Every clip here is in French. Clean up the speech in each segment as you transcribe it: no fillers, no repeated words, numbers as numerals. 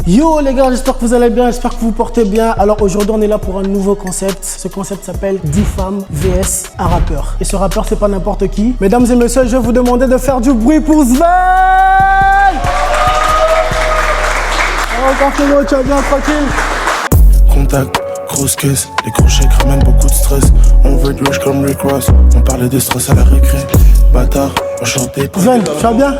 Yo les gars, j'espère que vous allez bien, j'espère que vous vous portez bien. Alors aujourd'hui on est là pour un nouveau concept. Ce concept s'appelle 10 femmes vs un rappeur. Et ce rappeur c'est pas n'importe qui. Mesdames et messieurs, je vais vous demander de faire du bruit pour Sven. Encore Flo, tu vas bien, tranquille. Contact, grosse caisse, les gros chèques ramènent beaucoup de stress. On veut du rush comme Rick Ross, on parlait de stress à la récré. Bâtard, enchanté. Sven, tu vas bien?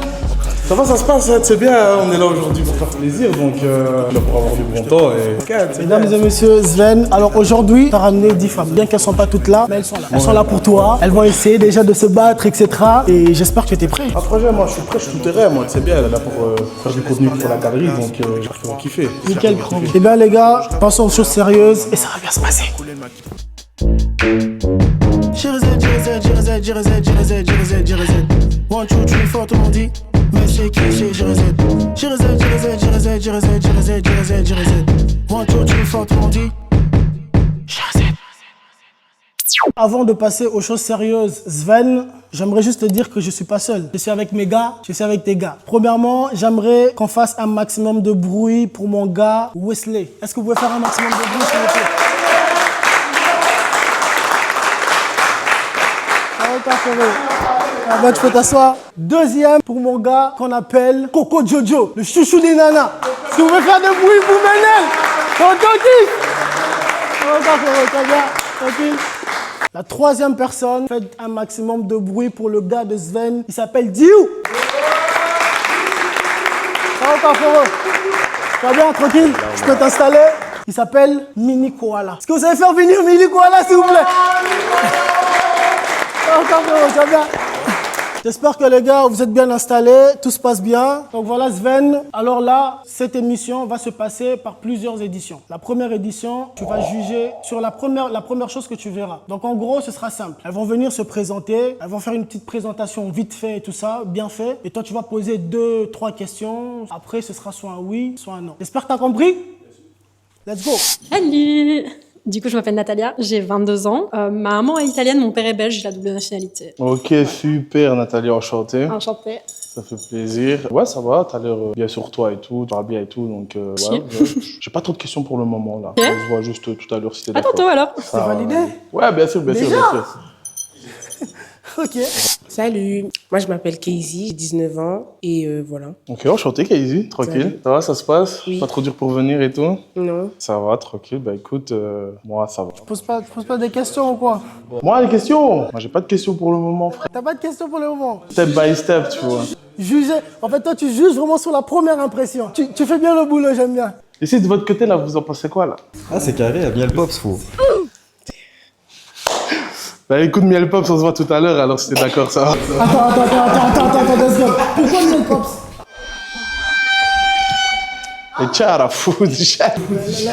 Ça va, ça se passe, c'est bien, hein. On est là aujourd'hui pour faire plaisir, donc là pour avoir du bon temps et... Mesdames et messieurs, Sven, alors aujourd'hui, tu as ramené 10 femmes. Bien qu'elles ne sont pas toutes là, mais elles sont là. Elles sont là pour toi, elles vont essayer déjà de se battre, etc. Et j'espère que tu es prêt. Un projet, moi je suis prêt, je suis tout terrain, moi c'est bien, elle est là pour faire du contenu pour la galerie, donc j'espère qu'ils vont kiffer. Nickel, chrome. Eh bien les gars, passons aux choses sérieuses et ça va bien se passer. One, two, three, four, tout le monde dit. Mais c'est qui c'est J-R-Z. One, two, three, four, tout le monde dit. J-R-Z. Avant de passer aux choses sérieuses, Sven, j'aimerais juste te dire que je suis pas seul. Je suis avec mes gars, je suis avec tes gars. Premièrement, j'aimerais qu'on fasse un maximum de bruit pour mon gars Wesley. Est-ce que vous pouvez faire un maximum de bruit s'il vous plaît? Ah bah, tu peux t'asseoir. Deuxième, pour mon gars qu'on appelle Coco Jojo, le chouchou des nanas. Est-ce que vous pouvez faire de bruit pour Menel? Tranquille. La troisième personne, faites un maximum de bruit pour le gars de Sven. Il s'appelle Diou. Tu vas bien, tranquille? Tu peux t'installer? Il s'appelle Mini Koala. Est-ce que vous savez faire venir Mini Koala, s'il vous plaît? Ça va bien. J'espère que les gars, vous êtes bien installés, tout se passe bien. Donc voilà Sven, alors là, cette émission va se passer par plusieurs éditions. La première édition, tu vas juger sur la première chose que tu verras. Donc en gros, ce sera simple. Elles vont venir se présenter, elles vont faire une petite présentation vite fait et tout ça, bien fait. Et toi, tu vas poser 2-3 questions. Après, ce sera soit un oui, soit un non. J'espère que tu as compris. Let's go. Salut! Du coup, je m'appelle Natalia, j'ai 22 ans. Ma maman est italienne, mon père est belge, j'ai la double nationalité. Ok, super Nathalie, enchanté. Enchantée. Ça fait plaisir. Ouais, ça va, t'as l'air bien sur toi et tout, tu vas bien et tout, donc ouais. J'ai pas trop de questions pour le moment là. Ok. On se voit juste tout à l'heure si t'es À d'accord. tantôt alors. C'est validé? Ouais, bien sûr. Ok. Salut, moi je m'appelle Casey, j'ai 19 ans et voilà. Ok, enchanté Casey, tranquille. Salut. Ça va, ça se passe? Oui. Pas trop dur pour venir et tout? Non. Ça va, tranquille. Bah écoute, moi ça va. Tu poses pas des questions ou quoi? Moi, les questions? Moi, j'ai pas de questions pour le moment, frère. T'as pas de questions pour le moment? Step by step, tu vois. Juger. En fait, toi, tu juges vraiment sur la première impression. Tu fais bien le boulot, j'aime bien. Ici, de votre côté, là, vous en pensez quoi, là? Ah, c'est carré, il y a bien le pops, fou. Bah écoute, Miel Pops, on se voit tout à l'heure, alors si t'es d'accord, ça va. Attends, 2 secondes. Pourquoi Miel Pops? Et tcha, la fou, déjà.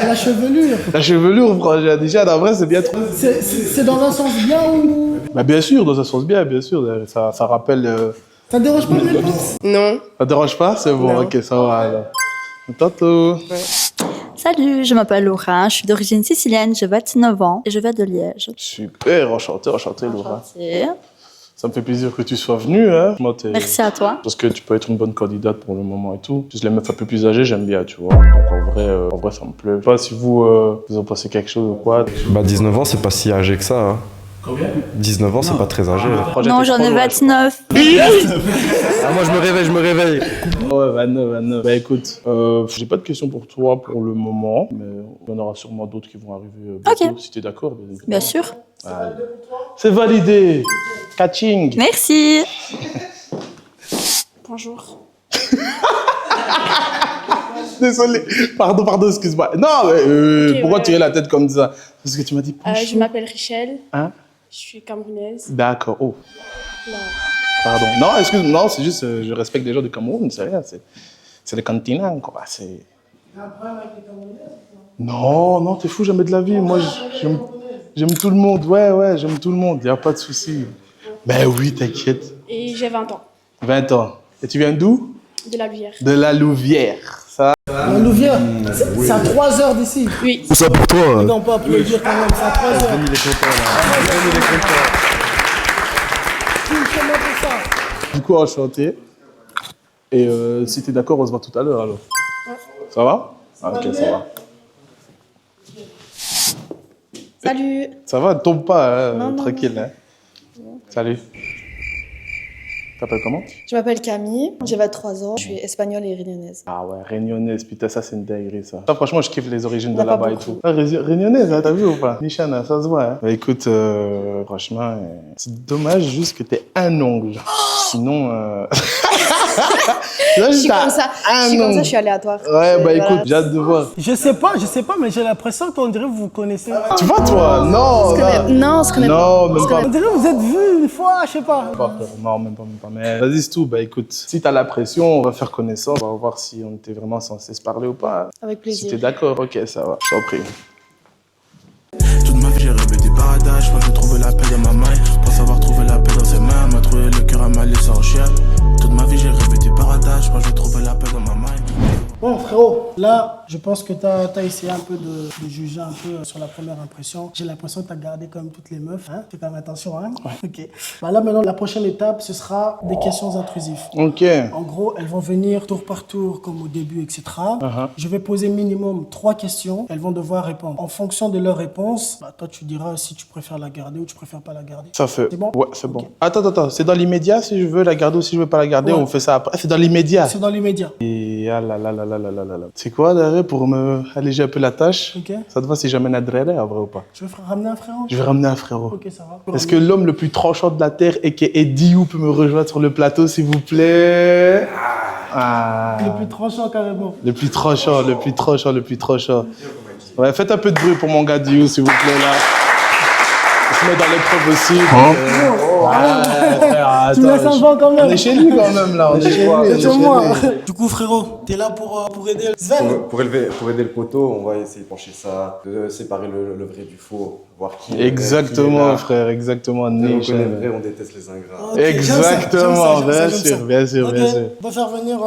La chevelure. La chevelure, frère, déjà, en vrai, c'est bien trop. C'est dans un sens bien ou... Bah bien sûr, dans un sens bien, bien sûr. Ça rappelle... Ça te dérange pas Miel Pops? Non. Ça te dérange pas? C'est bon, Non. ok, ça va, alors. À tantôt. Salut, je m'appelle Laura, je suis d'origine sicilienne, j'ai 29 ans et je viens de Liège. Super, enchanté, Laura. Enchantée. Ça me fait plaisir que tu sois venue, hein. Moi, Merci à toi. Parce que tu peux être une bonne candidate pour le moment et tout. Plus les meufs un peu plus âgées, j'aime bien, tu vois. Donc en vrai, ça me plaît. Je sais pas si vous en pensez quelque chose ou quoi. Bah, 19 ans, c'est pas si âgé que ça. Hein. Combien? 19 ans, c'est pas très âgé. Non, j'en ai 29. Ah, moi, je me réveille. Ouais, 29. Bah écoute, j'ai pas de questions pour toi pour le moment, mais il y en aura sûrement d'autres qui vont arriver bientôt, Ok. si t'es d'accord. Bien sûr. Allez. C'est validé. Catching. Merci. Bonjour. Désolé. Pardon, excuse-moi. Non, mais Ok, pourquoi ouais. tu es la tête comme ça? Parce que tu m'as dit bonjour. Je m'appelle Richelle, Hein? je suis camerounaise. D'accord. Oh, Non. pardon. Non, non, c'est juste, je respecte les gens du Cameroun, c'est rien. C'est le continent, quoi. C'est... Non, t'es fou, jamais de la vie. Moi, j'aime tout le monde. Ouais, j'aime tout le monde. Y a pas de souci. Ben oui, t'inquiète. Et j'ai 20 ans, 20 ans. Et tu viens d'où? de la Lumière. De la Louvière. Ça. La Louvière, c'est à 3 heures d'ici. Oui. Tout ça pour toi. Les gars, on peut applaudir quand même, c'est à 3 heures. Il est content, là. Tout le chemin pour ça. Du coup, enchanté. Et si t'es d'accord, on se voit tout à l'heure alors. Ça va? Ok, ça va. Salut. Ça va, tombe pas, Non, tranquille. non. Hein. Salut. T'appelles comment? Je m'appelle Camille, j'ai 23 ans, je suis espagnole et réunionnaise. Ah ouais, réunionnaise, putain, ça c'est une dinguerie ça. Ça, franchement, je kiffe les origines Il y de en a pas là-bas et beaucoup. tout. Ah, réunionnaise, hein, t'as vu ou pas? Nichana, ça se voit. Hein. Bah écoute, franchement, c'est dommage juste que t'aies un ongle. Sinon, là, Je suis comme ça, je suis aléatoire. Ouais, bah Voilà. écoute, j'ai hâte de voir. Je sais pas, mais j'ai l'impression qu'on dirait que vous vous connaissez. Tu vois, toi? Non, Non, on se connaît pas. non, même pas. On dirait que vous êtes vus une fois, je sais pas. Non, même pas. Mais vas-y, c'est tout. Bah écoute, si t'as la pression, on va faire connaissance. On va voir si on était vraiment censé se parler ou pas. Avec Si plaisir. t'es d'accord, ok, ça va. Je t'en prie. Toute ma vie j'ai rêvé des paradis, je crois que j'ai trouvé la paix dans ma main. Pense avoir trouvé la paix dans ses mains, m'a trouvé le cœur à mal et sans chien. Toute ma vie j'ai rêvé des paradis, je crois que j'ai trouvé la paix dans ma main. Bon frérot, là je pense que t'as essayé un peu de juger un peu sur la première impression. J'ai l'impression que t'as gardé quand même toutes les meufs, hein. Fais quand même attention, hein. Ouais. Ok. Bah là maintenant la prochaine étape ce sera des questions intrusives. Ok. En gros, elles vont venir tour par tour comme au début, etc. Je vais poser minimum 3 questions. Elles vont devoir répondre. En fonction de leurs réponses, bah, toi tu diras si tu préfères la garder ou tu préfères pas la garder. Ça fait. C'est bon? Ouais, c'est bon. Ok. Attends. C'est dans l'immédiat si je veux la garder ou si je veux pas la garder, Ouais. on fait ça après. C'est dans l'immédiat. C'est dans l'immédiat. Et ah là là là là là là là là. C'est quoi derrière pour me alléger un peu la tâche? Ok. Ça te va si j'amène un drede en vrai ou pas? Tu veux ramener un frérot? Je vais ramener un frérot. Ok, ça va. Est-ce que l'homme le plus tranchant de la terre et qui est Diou peut me rejoindre sur le plateau s'il vous plaît? Ah. Le plus tranchant carrément. Le plus tranchant. Ouais, faites un peu de bruit pour mon gars Diou s'il vous plaît là. Il se met dans l'épreuve aussi. Tu me laisses un vent quand même. On est chez lui quand même là. On est chez lui. C'est chez moi. Du coup frérot, t'es là pour aider Sven. Pour aider le poteau, on va essayer de pencher ça, de séparer le vrai du faux, voir qui est vrai, Exactement qui est là. frère, exactement. On Niche. connaît le vrai, on déteste les ingrats. Ok, Exactement, j'aime ça, bien sûr, bien sûr, Ok, bien sûr. on va faire venir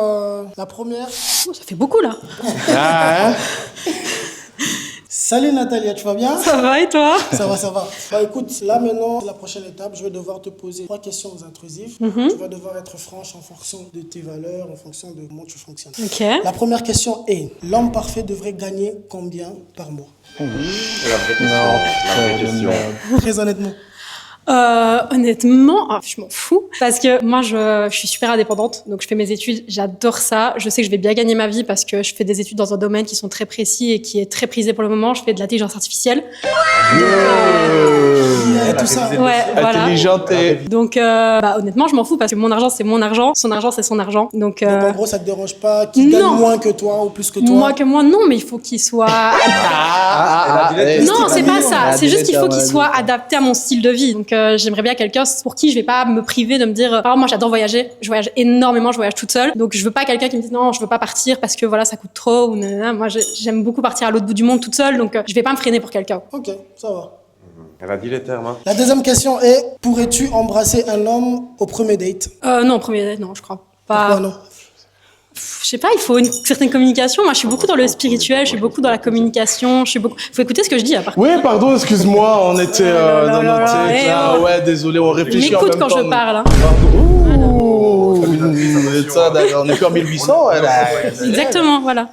la première. Oh, ça fait beaucoup là. Ah, hein? Salut Natalia, tu vas bien? Ça va et toi? Ça va. Bah écoute, là maintenant, la prochaine étape, je vais devoir te poser 3 questions intrusives. Tu vas devoir être franche en fonction de tes valeurs, en fonction de comment tu fonctionnes. Ok. La première question est, l'homme parfait devrait gagner combien par mois? C'est la vraie question. Très honnêtement. Honnêtement, je m'en fous parce que moi je suis super indépendante, donc je fais mes études, j'adore ça. Je sais que je vais bien gagner ma vie parce que je fais des études dans un domaine qui sont très précis et qui est très prisé pour le moment. Je fais de l'intelligence artificielle. Et tout ça. Ouais, voilà. Intelligente et... Donc honnêtement, je m'en fous parce que mon argent c'est mon argent, son argent c'est son argent. Donc, Donc en gros, ça te dérange pas qu'il gagne non. moins que toi ou plus que toi? moi non, mais il faut qu'il soit non, c'est pas ça. C'est juste qu'il faut qu'il soit adapté à mon style de vie. Donc j'aimerais bien quelqu'un pour qui je vais pas me priver de me dire par exemple, moi j'adore voyager, je voyage énormément, je voyage toute seule. Donc je veux pas quelqu'un qui me dise non, je veux pas partir parce que voilà, ça coûte trop ou nanana. Moi j'aime beaucoup partir à l'autre bout du monde toute seule, donc je vais pas me freiner pour quelqu'un. Ok, ça va. Elle a dit les termes. Hein. La deuxième question est, pourrais-tu embrasser un homme au premier date? Non, premier date, non, je crois pas. Pourquoi non? Je sais pas, il faut une certaine communication. Moi, je suis beaucoup dans le spirituel, je suis beaucoup dans la communication, faut écouter ce que je dis, par contre. Oui, pardon, excuse-moi, on était dans notre truc là. Ouais, désolé, on réfléchit en même M'écoute temps. quand je parle. Hein. Ouh, ça, d'accord, on est plus en 1800, là. Exactement, voilà.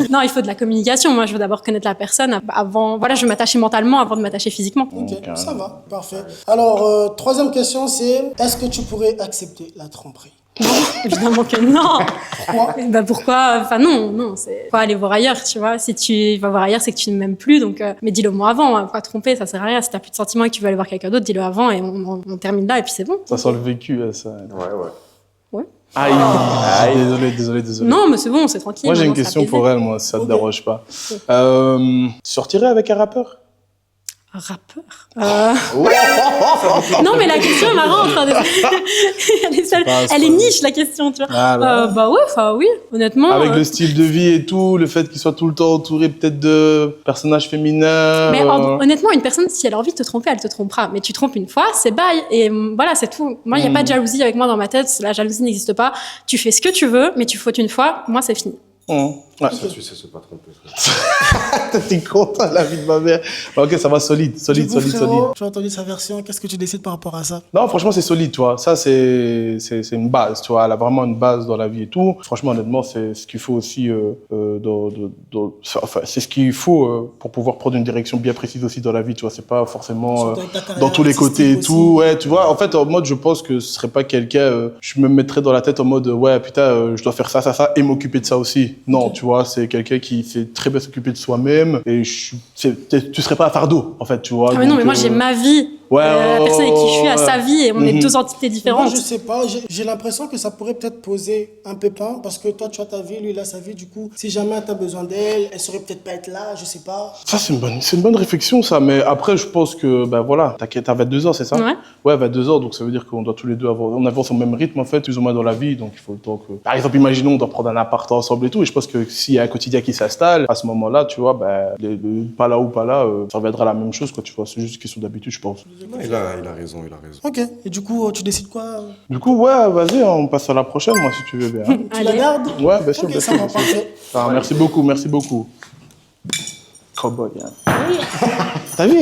Non, il faut de la communication. Moi, je veux d'abord connaître la personne avant. Voilà, je veux m'attacher mentalement avant de m'attacher physiquement. Ok, ça va, parfait. Alors, troisième question, c'est, est-ce que tu pourrais accepter la tromperie? Non, évidemment que non. Pourquoi? Pourquoi? Enfin non, c'est pas aller voir ailleurs, tu vois. Si tu vas voir ailleurs, c'est que tu ne m'aimes plus, donc. Mais dis-le moi avant. Hein, pas tromper, ça sert à rien. Si t'as plus de sentiments et que tu veux aller voir quelqu'un d'autre, dis-le avant et on termine là et puis c'est bon. Ça sent le vécu, ça. Ouais. Aïe, désolé. Non, mais c'est bon, c'est tranquille. Moi, j'ai une maintenant, c'est question apaisé. pour elle, moi, si ça te Ok. dérange pas. Tu sortirais avec un rappeur? Un rappeur. Non, mais la question est marrante. Elle est niche, la question, tu vois. Ah, là. Bah ouais, enfin oui, honnêtement. Avec le style de vie et tout, le fait qu'il soit tout le temps entouré peut-être de personnages féminins. Mais honnêtement, une personne, si elle a envie de te tromper, elle te trompera. Mais tu trompes une fois, c'est bye. Et voilà, c'est tout. Moi, il n'y a pas de jalousie avec moi dans ma tête. La jalousie n'existe pas. Tu fais ce que tu veux, mais tu fautes une fois. Moi, c'est fini. Ouais. Ça, tu sais, c'est pas trompé. T'es content, la vie de ma mère. Ok, ça va, solide. Du coup, frérot, tu as entendu sa version, qu'est-ce que tu décides par rapport à ça? Non, franchement, c'est solide, tu vois. Ça, c'est une base, tu vois. Elle a vraiment une base dans la vie et tout. Franchement, honnêtement, c'est ce qu'il faut aussi enfin, c'est ce qu'il faut pour pouvoir prendre une direction bien précise aussi dans la vie, tu vois. C'est pas forcément dans tous les côtés et tout. Ouais, tu vois. En fait, en mode, je pense que ce serait pas quelqu'un, je me mettrais dans la tête en mode, ouais, putain, je dois faire ça et m'occuper de ça aussi. Non, tu vois, c'est quelqu'un qui sait très bien s'occuper de soi-même et tu serais pas un fardeau, en fait, tu vois. Ah mais non, mais moi j'ai ma vie. La personne avec qui je suis a sa vie et on est deux entités différentes. Moi, je sais pas, j'ai l'impression que ça pourrait peut-être poser un pépin parce que toi, tu as ta vie, lui, il a sa vie. Du coup, si jamais tu as besoin d'elle, elle saurait peut-être pas être là, je sais pas. Ça, c'est une bonne réflexion, ça. Mais après, je pense que, ben voilà, t'as 22 ans, c'est ça? Ouais. Ouais, 22 ans, donc ça veut dire qu'on doit tous les deux on avance au même rythme, en fait, plus ou moins dans la vie. Donc, il faut le temps que. Par exemple, imaginons, on doit prendre un appart ensemble et tout. Et je pense que s'il y a un quotidien qui s'installe, à ce moment-là, tu vois, ben, pas là ou pas là, ça reviendra la même chose, quoi, tu vois. C'est juste une question d'habitude, je pense. Il a raison. Ok, et du coup, tu décides quoi? Du coup, ouais, vas-y, on passe à la prochaine, moi, si tu veux bien. Tu la gardes? Ouais, bien sûr, Ok, bien ça sûr. va, parfait. Ah, merci beaucoup. Cowboy, hein. T'as vu,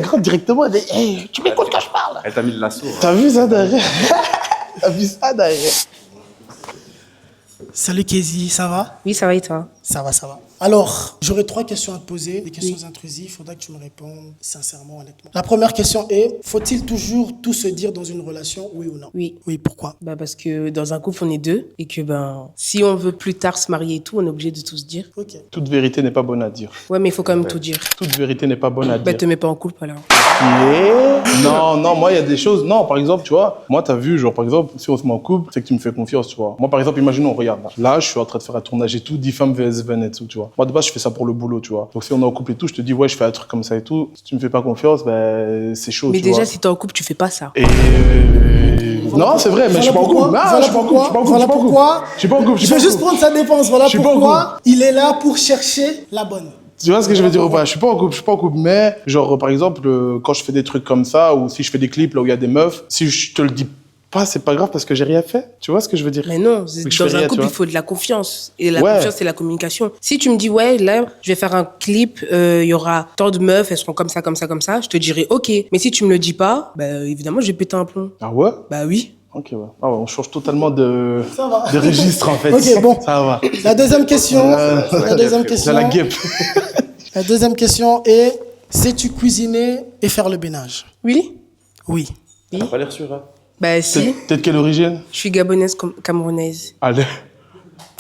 gros, directement, tu m'écoutes quand je parle. Elle t'a mis le lasso. T'as vu ça derrière? T'as vu ça derrière? Salut Kézi, ça va? Oui, ça va et toi? Ça va. Alors, j'aurais 3 questions à te poser, des questions intrusives. Il faudra que tu me répondes sincèrement, honnêtement. La première question est, faut-il toujours tout se dire dans une relation, oui ou non? Oui. Oui, pourquoi? Parce que dans un couple, on est deux et que si on veut plus tard se marier et tout, on est obligé de tout se dire. Ok. Toute vérité n'est pas bonne à dire. Ouais, mais il faut quand même tout dire. Toute vérité n'est pas bonne à dire. Te mets pas en couple alors. Non, moi, il y a des choses. Non, par exemple, tu vois, moi, t'as vu, genre, par exemple, si on se met en couple, c'est que tu me fais confiance, tu vois. Moi, par exemple, imaginons, regarde, là, je suis en train de faire un tournage et tout, 10 femmes vs 20 et tout, tu vois. Moi, de base, je fais ça pour le boulot, tu vois. Donc, si on est en couple et tout, je te dis, ouais, je fais un truc comme ça et tout. Si tu me fais pas confiance, ben, c'est chaud, Mais tu vois. déjà, si t'es en couple, tu fais pas ça. Et non, c'est vrai, mais je suis pas en couple. Voilà pourquoi. Je suis pas en couple. Je vais juste prendre sa défense. Voilà pourquoi il est là pour chercher la bonne. Tu vois ce que je veux dire ou pas? Je suis pas en couple, mais genre, par exemple, quand je fais des trucs comme ça, ou si je fais des clips là où il y a des meufs, si je te le dis pas, c'est pas grave parce que j'ai rien fait. Tu vois ce que je veux dire? Mais non, dans un couple, il vois. faut de la confiance. Et la confiance, c'est la communication. Si tu me dis, ouais, là, je vais faire un clip, il y aura tant de meufs, elles seront comme ça, je te dirai, ok. Mais si tu me le dis pas, évidemment, je vais péter un plomb. Ah ouais? Bah oui. Ok, ouais. Ah ouais, on change totalement de registre en fait. Ok, bon. Ça va. La deuxième question. C'est la guêpe. La deuxième question est, sais-tu cuisiner et faire le ménage? Oui. Oui. T'as pas l'air sûr, hein? Si. T'es de quelle origine? Je suis gabonaise camerounaise. Allez.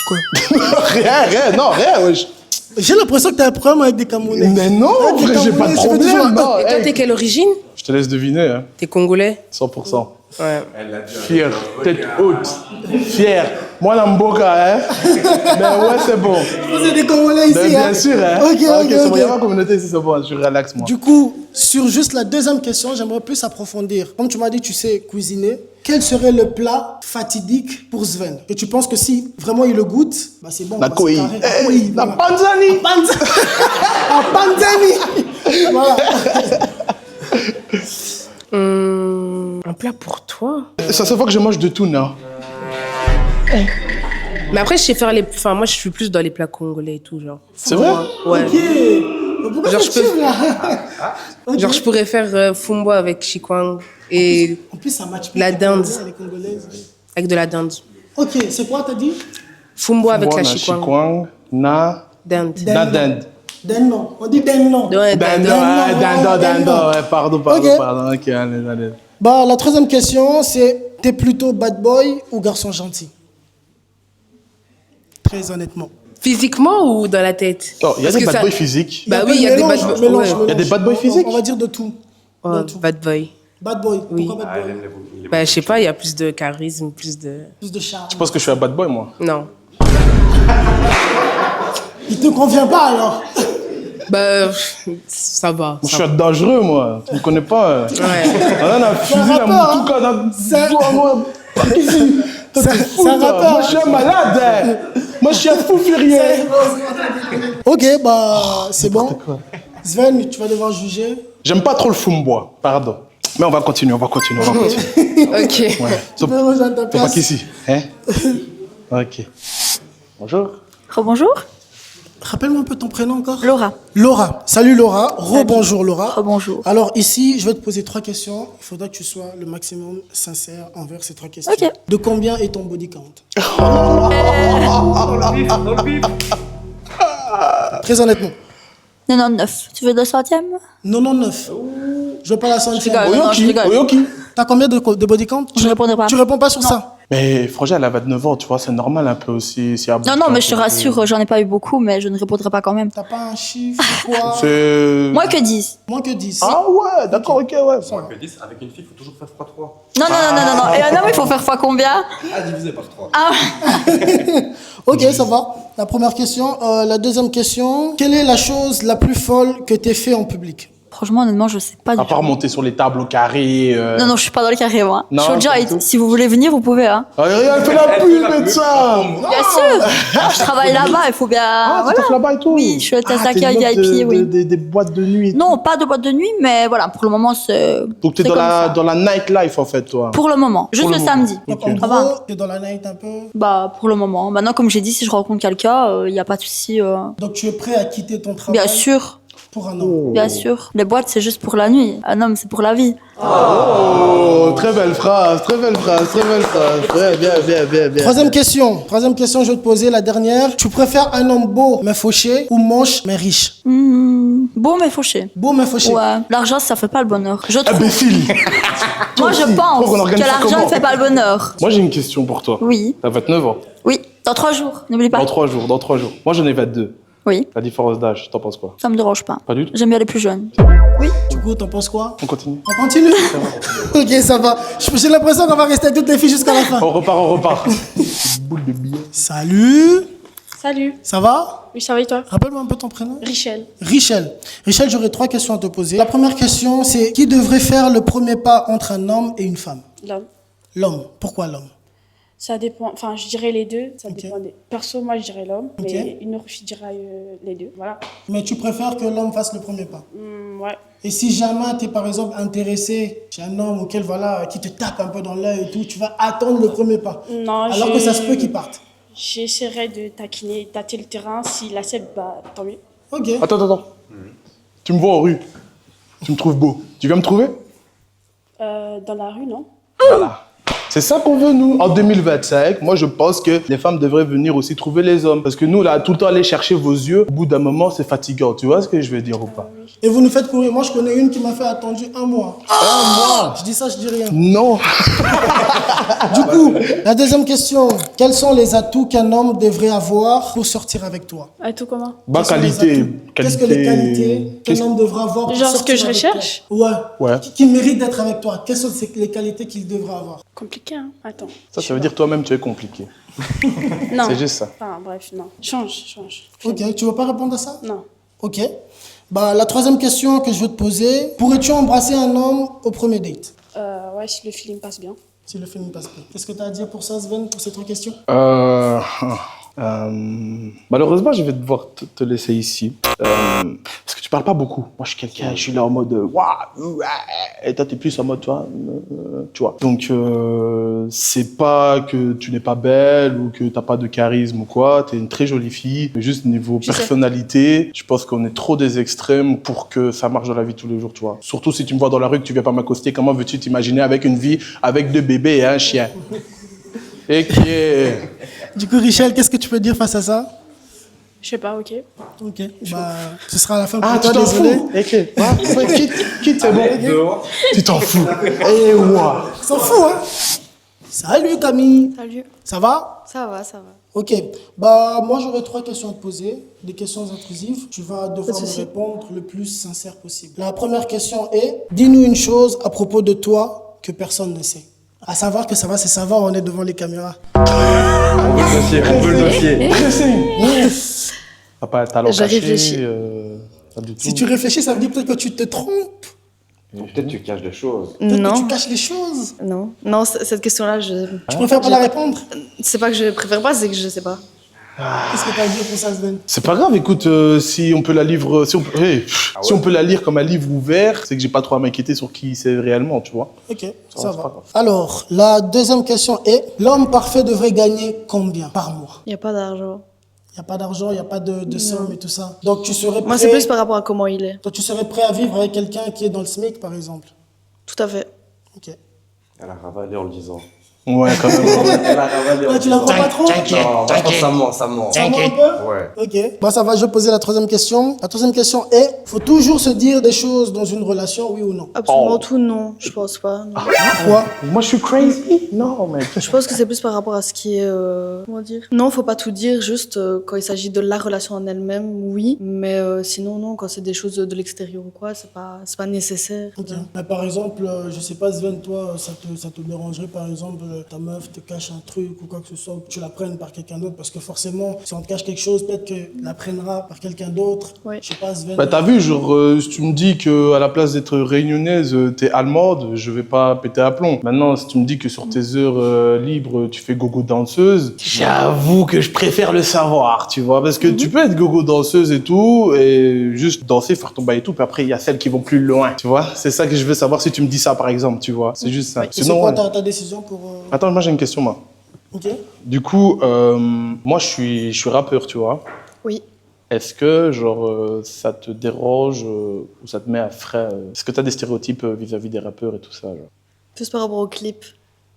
Quoi? rien, wesh. J'ai l'impression que t'as un problème avec des Camerounais. Mais non, des j'ai pas de Camerounais, ça fait problème. toujours- Non, Et toi, t'es quelle origine? Je te laisse deviner, hein. T'es congolais? 100%. Ouais. Fier, tête haute, fier. Moi, la mboka, hein. Ben ouais, c'est bon. Vous êtes des Congolais ici, Ben, bien sûr, hein. Ok. c'est bon, il y a ma communauté ici, c'est bon, je relaxe, moi. Du coup, sur juste la deuxième question, j'aimerais plus approfondir. Comme tu m'as dit, tu sais cuisiner. Quel serait le plat fatidique pour Sven? Et tu penses que si vraiment il le goûte, bah c'est bon. La bah, koi. c'est carré. La Voilà. panzani. À Panzani. Voilà. Un plat pour toi? Ça se voit que je mange de tout, non? Mais après, je sais faire les... Enfin, moi, je suis plus dans les plats congolais et tout, genre. C'est vrai? Ouais. Ok. Mais pourquoi Genre, tu chill, là? Ok. Genre, je pourrais faire fumbo avec chikwang et En plus, ça match bien la avec les dinde. Congolais, les Congolaises. avec de la dinde. Ok, c'est quoi, t'as dit? Fumbo avec Moi, la na chikwang. chikwang, na Dinde. na dinde. Dindon. On dit dindon. Ouais, Dindon, Dindon, dindon. Ouais, pardon. Ok. Ok, allez. Bah, la troisième question, c'est t'es plutôt bad boy ou garçon gentil? Très honnêtement. Physiquement ou dans la tête? Oh, il y a Parce des que bad ça- boys physiques. Bah oui, il y a des bad boys. Mélange. Ouais. Il y a des bad boys physiques? On va dire de tout. Ouais, De tout. bad boy. Bad boy. Oui. Pourquoi bad boy? Bah, je sais pas, il y a plus de charisme, plus de... Plus de charme. Je pense que je suis un bad boy, moi. Non. Il te convient pas alors? Bah, ça va. Moi, je suis un dangereux, moi. Tu me connais pas. Ouais. On a un fusil, un la rappeur, moutouka, dans C'est- moi. C'est un rappeur. Moi, je suis un malade. Hein. Moi, je suis un fou furieux. Ok, bah, c'est bon. Sven, tu vas devoir juger. J'aime pas trop le fumbois, pardon. Mais on va continuer. Ok. Ouais. Tu peux rejoindre ta Faut pas place. qu'ici. Hein? Ok. Bonjour. Rebonjour. Rappelle-moi un peu ton prénom encore. Laura. Laura. Salut Laura. Rebonjour Laura. Rebonjour. Alors ici, je vais te poser 3 questions. Il faudra que tu sois le maximum sincère envers ces 3 questions. Ok. De combien est ton body count? Très honnêtement. 99. Tu veux 200e? 99. Je veux pas la Je centième. rigole, non, je rigole. Oyoki. T'as combien de body count? Je répondrai pas. Tu réponds pas sur ça? Mais franchement, elle a 29 ans, tu vois, c'est normal un peu aussi. Non, mais je te rassure, j'en ai pas eu beaucoup, mais je ne répondrai pas quand même. T'as pas un chiffre quoi? C'est... Moins que 10. Moins que 10. Ah ouais, d'accord, ok, ouais. Moins que 10, avec une fille, il faut toujours faire x3. Non. Et un homme, il faut faire fois combien? Ah, divisé par 3. Ok, ça va. La première question. La deuxième question. Quelle est la chose la plus folle que t'aies fait en public? Franchement, honnêtement, je sais pas du À part tout. monter sur les tables au carré. Non, je suis pas dans le carré, moi. Non, Je suis au pas du Joint. tout. Si vous voulez venir, vous pouvez, hein. Ah, elle fait la pub, médecin. Bien sûr. Je travaille là-bas, il faut bien. Ah, tu voilà. taffes là-bas et tout? Oui, je suis hôtesse Ah, t'es d'accueil une meuf VIP, oui. Des boîtes de nuit et tout. Non, pas de boîte de nuit, mais voilà, pour le moment, c'est. Donc t'es c'est dans comme ça. dans la nightlife en fait, toi. Pour le moment. Juste le le moment. samedi. Donc en Ça va. gros, t'es dans la night un peu. Bah, pour le moment. Maintenant, comme j'ai dit, si je rencontre quelqu'un, il n'y a pas de souci. Donc tu es prêt à quitter ton travail Bien sûr, pour un homme. bien sûr. Les boîtes, c'est juste pour la nuit. Un homme, c'est pour la vie. Oh, très belle phrase, très belle phrase, très belle phrase. Ouais, bien. Troisième question, je vais te poser la dernière. Tu préfères un homme beau mais fauché ou moche mais riche? Beau, mais fauché. Beau mais fauché. Ouais, l'argent, ça fait pas le bonheur. Je trouve. Imbécile. Moi, je aussi. pense Faut qu'on organise que ça l'argent comment ne fait pas le bonheur. Moi j'ai une question pour toi. Oui, T'as 29 ans. oui. Dans 3 jours, n'oublie pas. Dans 3 jours. Moi j'en ai 22. Oui, La différence d'âge, t'en penses quoi? ça me dérange pas. Pas du tout. J'aime bien les plus jeunes. Du coup, t'en penses quoi? On continue. On continue? Ok, ça va. J'ai l'impression qu'on va rester avec toutes les filles jusqu'à la fin. On repart. Boule de billets. Salut. Salut. Ça va? Oui, ça va et toi? Rappelle-moi un peu ton prénom. Richel. Richel. Richel, j'aurais 3 questions à te poser. La première question, c'est qui devrait faire le premier pas entre un homme et une femme? L'homme. L'homme. Pourquoi l'homme? Ça dépend, enfin je dirais les deux, ça Ok. dépend des... Perso, moi je dirais l'homme, Ok. mais une autre fille dirait les deux, voilà. Mais tu préfères que l'homme fasse le premier pas. Ouais. Et si jamais tu es par exemple intéressé chez un homme auquel voilà, qui te tape un peu dans l'œil et tout, tu vas attendre le premier pas. Non, Alors que ça se peut qu'il parte. J'essaierai de taquiner, tâter le terrain, s'il accepte, bah tant mieux. Ok. Attends. Tu me vois en rue. Tu me trouves beau. Tu viens me trouver? Dans la rue, non? Voilà. C'est ça qu'on veut, nous. En 2025, moi, je pense que les femmes devraient venir aussi trouver les hommes. Parce que nous, là, tout le temps, aller chercher vos yeux, au bout d'un moment, c'est fatigant. Tu vois ce que je veux dire ou pas? Et vous nous faites courir. Moi, je connais une qui m'a fait attendre 1 mois. 1 mois. Je dis ça, je dis rien. Non. Du coup, la deuxième question. Quels sont les atouts qu'un homme devrait avoir pour sortir avec toi? Tout comment? Bah, Quelles sont les qualité. atouts? Qu'est-ce que les qualités qu'un homme devrait avoir pour Genre ce sortir que je avec recherche? toi? Ouais. Ouais. Qui mérite d'être avec toi? Quelles sont les qualités qu'il devrait avoir? Compliqué, hein? Attends. Ça veut dire toi-même, tu es compliqué. Non. C'est juste ça. Enfin bref, non. Change. Ok, tu veux pas répondre à ça? Non. Ok. Bah, la troisième question que je veux te poser, pourrais-tu embrasser un homme au premier date? Ouais, si le feeling passe bien. Si le film passe bien. Qu'est-ce que tu as à dire pour ça, Sven, pour ces 3 questions? Malheureusement, je vais devoir te laisser ici. Parce que tu parles pas beaucoup. Moi, je suis quelqu'un, je suis là en mode waouh, et toi, t'es plus en mode, tu vois. Donc, c'est pas que tu n'es pas belle ou que t'as pas de charisme ou quoi. T'es une très jolie fille. Mais juste niveau personnalité, je pense qu'on est trop des extrêmes pour que ça marche dans la vie de tous les jours, tu vois. Surtout si tu me vois dans la rue que tu viens pas m'accoster, comment veux-tu t'imaginer avec une vie, avec 2 bébés et un chien? Et qui est... Du coup, Richel, qu'est-ce que tu peux dire face à ça? Je sais pas, ok. Ok. Bah, ce sera à la fin pour Ah, tu toi, t'en désolé. fous? Ok. Ouais, quitte, c'est bon. Tu t'en fous. Et moi. S'en fout, hein? Salut, Camille. Salut. Ça va? Ça va, ça va. Ok. Bah, moi, j'aurais 3 questions à te poser. Des questions intrusives. Tu vas devoir me répondre le plus sincère possible. La première question est, dis-nous une chose à propos de toi que personne ne sait. À savoir que ça va, c'est savoir, on est devant les caméras. On veut le dossier. T'as pas un talent J'ai caché, réfléchi. pas du tout. Si tu réfléchis, ça veut dire peut-être que tu te trompes. Peut-être tu caches des choses. Peut-être que Non. tu caches les choses. Non, cette question-là, Tu préfères pas la répondre? c'est pas que je préfère pas, c'est que je sais pas. Qu'est-ce que tu as à dire pour ça, Sven? C'est pas grave, écoute, si on peut la lire, si on peut la lire comme un livre ouvert, c'est que j'ai pas trop à m'inquiéter sur qui c'est réellement, tu vois. Ok, ça c'est pas va. grave. Alors, la deuxième question est, l'homme parfait devrait gagner combien par mois? Y a pas d'argent. Il n'y a pas d'argent, il n'y a pas de somme et tout ça. Donc tu serais prêt... Moi, c'est plus par rapport à comment il est. Donc tu serais prêt à vivre avec quelqu'un qui est dans le SMIC, par exemple? Tout à fait. Ok. Elle a ravalé en le disant. Ouais, quand même. Elle a ravalé en Ouais, le tu la crois pas trop? Non, ça ment. Ça ment un peu? Ouais. Ok. Bon, ça va, je vais poser la troisième question. La troisième question est, faut toujours se dire des choses dans une relation, oui ou non? Absolument tout, non. Je pense pas. Non. Pourquoi? Moi, je suis crazy. Non, mec. Je pense que c'est plus par rapport à ce qui est... comment dire? Non, faut pas tout dire, juste quand il s'agit de la relation en elle-même, oui. Mais sinon, non, quand c'est des choses de l'extérieur ou quoi, c'est pas nécessaire. Ok. Mais par exemple, je sais pas, Sven, toi, ça te dérangerait, par exemple, ta meuf te cache un truc ou quoi que ce soit, ou que tu la prennes par quelqu'un d'autre? Parce que forcément, si on te cache quelque chose, peut-être que la prendra par quelqu'un d'autre. Ouais. Je sais pas, Sven. Bah, t'as vu, genre, si tu me dis qu'à la place d'être réunionnaise, t'es allemande, je vais pas péter à plomb. Maintenant, si tu me dis que sur tes heures libres, tu fais gogo danseuse, j'avoue que je préfère le savoir, tu vois. Parce que tu peux être gogo danseuse et tout, et juste danser, faire ton bail et tout, puis après, il y a celles qui vont plus loin, tu vois. C'est ça que je veux savoir si tu me dis ça, par exemple, tu vois. C'est juste ça. Ouais. C'est quoi ta décision pour... Attends, moi j'ai une question, moi. Ok. Du coup, moi je suis rappeur, tu vois. Oui. Est-ce que, genre, ça te dérange ou ça te met à frais Est-ce que tu as des stéréotypes vis-à-vis des rappeurs et tout ça, genre? Plus par rapport au clip.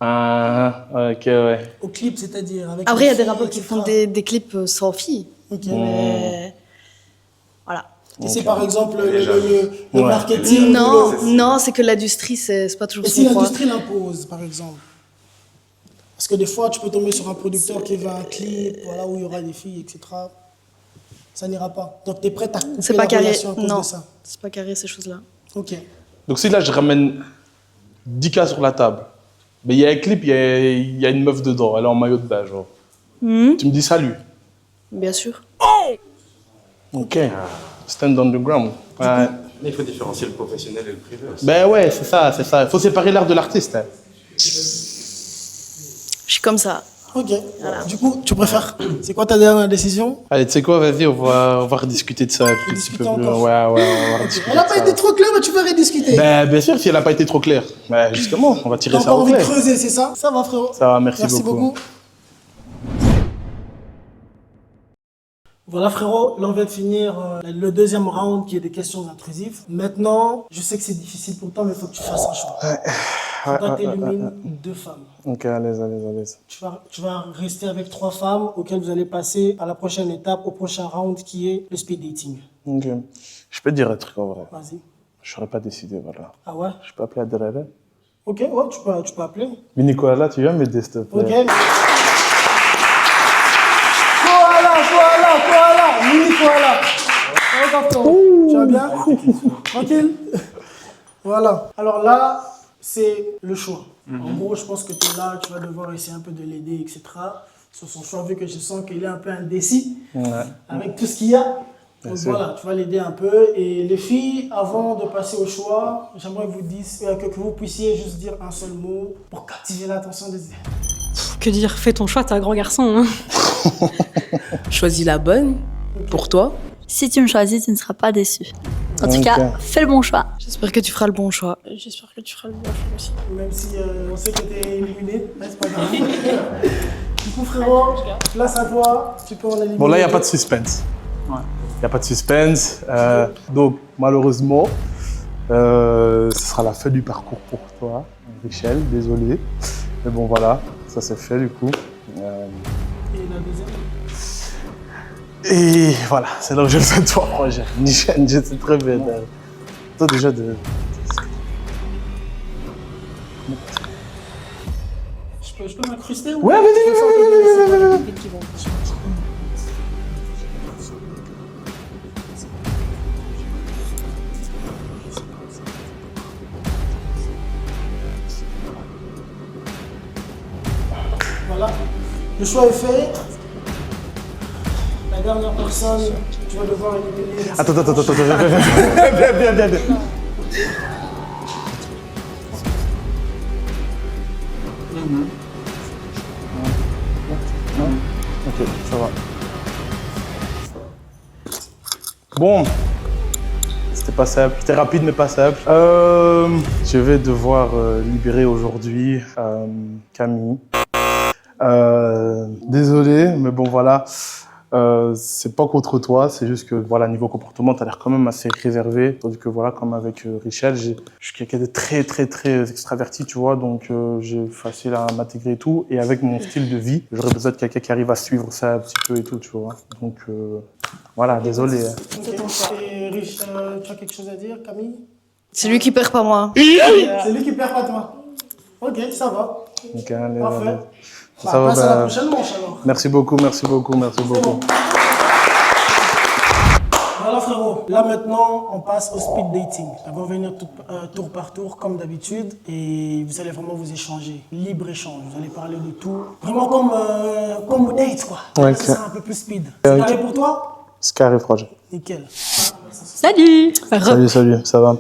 Ah, ok, ouais. Au clip, c'est-à-dire avec... Après, il y a des filles, rappeurs qui etc. font des clips sans filles. Ok. Mais... Voilà. Et c'est par exemple le Ouais. marketing. Non, c'est que l'industrie, c'est pas toujours Et ce si qu'on croit. l'industrie l'impose, par exemple? Parce que des fois, tu peux tomber sur un producteur qui veut un clip, voilà, où il y aura des filles, etc. Ça n'ira pas. Donc, tu es prête à couper C'est la pas carré. relation à cause Non, de ça. c'est pas carré ces choses-là. Ok. Donc si là je ramène 10K sur la table, mais il y a un clip, il y a une meuf dedans, elle est en maillot de bain, genre. Tu me dis salut. Bien sûr. Ok. Stand on the ground. Ouais. Mais il faut différencier le professionnel et le privé aussi. Ben ouais, c'est ça, c'est ça. Il faut séparer l'art de l'artiste. Hein. Je suis comme ça. Ok. Du coup, tu préfères... C'est quoi ta dernière décision? Allez, tu sais quoi, vas-y, on va rediscuter de ça un petit peu plus. encore. Ouais, on va rediscuter. Elle n'a de pas ça. été trop claire, mais tu veux rediscuter. Ben, bien sûr, si elle n'a pas été trop claire. Ben, justement, on va tirer T'as ça encore au envie de clair. creuser, c'est ça? Ça va, frérot. Ça va, merci Merci beaucoup. beaucoup. Voilà frérot, là on vient de finir le deuxième round qui est des questions intrusives. Maintenant, je sais que c'est difficile pour toi, mais il faut que tu fasses un choix. Faut que tu élimines 2 femmes. Ok, allez. Tu vas rester avec 3 femmes auxquelles vous allez passer à la prochaine étape, au prochain round qui est le speed dating. Ok. Je peux te dire un truc en vrai. Vas-y. Je saurais pas décider, voilà. Ah ouais? Je peux appeler Adrele. Ok, ouais, tu peux appeler. Mais Nicolas, tu viens m'aider, s'il te plaît. Ok. Voilà, mini koala. Tu vas bien? Tranquille? Voilà. Alors là, c'est le choix. En gros, je pense que tu es là, tu vas devoir essayer un peu de l'aider, etc. Sur son choix, vu que je sens qu'il est un peu indécis avec tout ce qu'il y a. Donc voilà, tu vas l'aider un peu. Et les filles, avant de passer au choix, j'aimerais que vous puissiez juste dire un seul mot pour captiver l'attention des... Que dire? Fais ton choix, t'es un grand garçon. Hein. Choisis la bonne pour toi. Si tu me choisis, tu ne seras pas déçu. En tout cas, fais le bon choix. J'espère que tu feras le bon choix. J'espère que tu feras le bon choix aussi. Même si on sait que t'es éliminé, mais c'est pas grave. Du coup, frérot, place à toi, tu peux en éliminer. Bon, là, il n'y a pas de suspense. Il n'y a pas de suspense. Donc, malheureusement, ce sera la fin du parcours pour toi, Richel. Désolé. Mais bon, voilà, ça c'est fait du coup. Et la deuxième? Et voilà, c'est là où je le fais toi, projet. Nichen, je sais très bien. Toi, déjà de. Je peux m'incruster ou... Ouais, vas-y. Voilà, le choix est fait. La dernière personne, tu vas devoir éliminer. Attends, bien. Ok, ça va. Bon, c'était pas simple. C'était rapide mais pas simple. Je vais devoir libérer aujourd'hui Camille. Désolé, mais bon voilà. c'est pas contre toi, c'est juste que voilà, niveau comportement, tu as l'air quand même assez réservé. Tandis que voilà, comme avec Richel, je suis quelqu'un de très extraverti, tu vois, donc j'ai facile à m'intégrer et tout. Et avec mon style de vie, j'aurais besoin de quelqu'un qui arrive à suivre ça un petit peu et tout, tu vois. Donc voilà, désolé. Et Rich, tu as quelque chose à dire, Camille? C'est lui qui perd pas moi. C'est lui qui perd pas toi. Ok, ça va. Okay, allez, Parfait. allez. Ça va, passe à la prochaine manche alors. Merci beaucoup. Bon. Voilà frérot, là maintenant on passe au speed dating. On va venir tour par tour comme d'habitude et vous allez vraiment vous échanger, libre échange. Vous allez parler de tout, vraiment comme date quoi. Okay. C'est un peu plus speed. C'est carré pour toi? C'est carré, Froge. Nickel. Salut. Salut, ça va.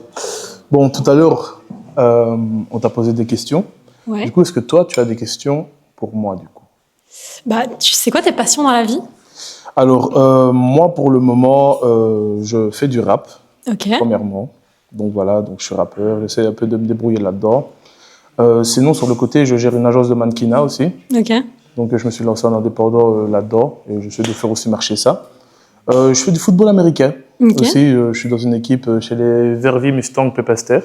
Bon, tout à l'heure, on t'a posé des questions. Ouais. Du coup, est-ce que toi, tu as des questions pour moi, du coup? Bah, tu sais quoi tes passions dans la vie? Alors, moi, pour le moment, je fais du rap, premièrement. Donc voilà, donc je suis rappeur, j'essaie un peu de me débrouiller là-dedans. Sinon, sur le côté, je gère une agence de mannequinat aussi. Ok. Donc je me suis lancé en indépendant là-dedans et j'essaie de faire aussi marcher ça. Je fais du football américain aussi. Je suis dans une équipe chez les Vervi Mustang Pepester.